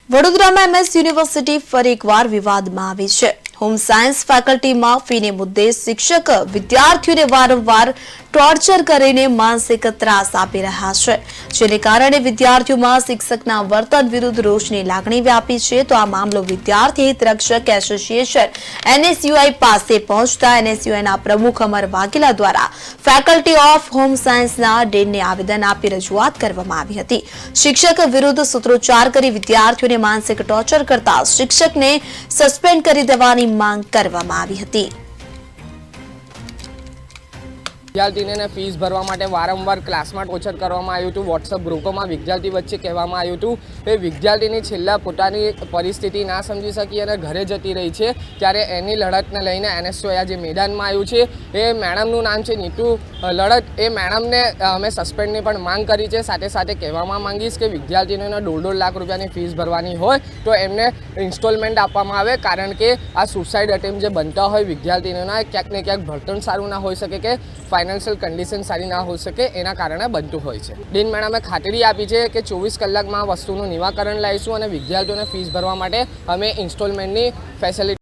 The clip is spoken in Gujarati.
વડોદરામાં એમએસ યુનિવર્સિટી ફરી એકવાર વિવાદમાં આવી છે। હોમ સાયન્સ ફેકલ્ટીમાં ફીને મુદ્દે શિક્ષક વિદ્યાર્થીઓને વારંવાર ટોર્ચર કરીને માનસિક ત્રાસ આપી રહ્યા છે, જેને કારણે વિદ્યાર્થીઓમાં શિક્ષકના વર્તન વિરુદ્ધ રોષની લાગણી વ્યાપી છે। તો આ મામલો વિદ્યાર્થી હિતરક્ષક એસોસિએશન એનએસયુઆઈ પાસે પહોંચતા એનએસયુઆઈના પ્રમુખ અમર વાઘેલા દ્વારા ફેકલ્ટી ઓફ હોમ સાયન્સના ડેનને આવેદન આપી રજૂઆત કરવામાં આવી હતી। શિક્ષક વિરુદ્ધ સૂત્રોચ્ચાર કરી વિદ્યાર્થીઓને માનસિક ટોર્ચર કરતા શિક્ષકને સસ્પેન્ડ કરી દેવાની માંગ કરવામાં આવી હતી। વિદ્યાર્થીને ફીસ ભરવા માટે વારંવાર ક્લાસમાં ટોર્ચર કરવામાં આવ્યું હતું। વોટ્સઅપ ગ્રુપોમાં વિદ્યાર્થી વચ્ચે કહેવામાં આવ્યું હતું કે વિદ્યાર્થીની છેલ્લા પોતાની પરિસ્થિતિ ના સમજી શકી અને ઘરે જતી રહી છે, ત્યારે એની લડતને લઈને એનએસયુઆઈ આજે મેદાનમાં આવ્યું છે। એ મેડમનું નામ છે નીતુ લડત। એ મેડમને અમે સસ્પેન્ડની પણ માંગ કરી છે। સાથે સાથે કહેવામાં માંગીશ કે વિદ્યાર્થીઓને 1.5 લાખ રૂપિયાની ફીસ ભરવાની હોય તો એમને ઇન્સ્ટોલમેન્ટ આપવામાં આવે, કારણ કે આ સુસાઇડ અટેમ્પ જે બનતા હોય વિદ્યાર્થીઓના, ક્યાંક ને ક્યાંક ભણતર સારું ના હોઈ શકે કે ફાઇનાન્શિયલ કન્ડિશન સારી ના હોઈ શકે, એના કારણે બનતું હોય છે। ડીન મેડમે ખાતરી આપી છે કે 24 કલાકમાં આ વસ્તુનું નિરાકરણ લાવીશું અને વિદ્યાર્થીઓને ફીસ ભરવા માટે અમે ઇન્સ્ટોલમેન્ટની ફેસિલિટી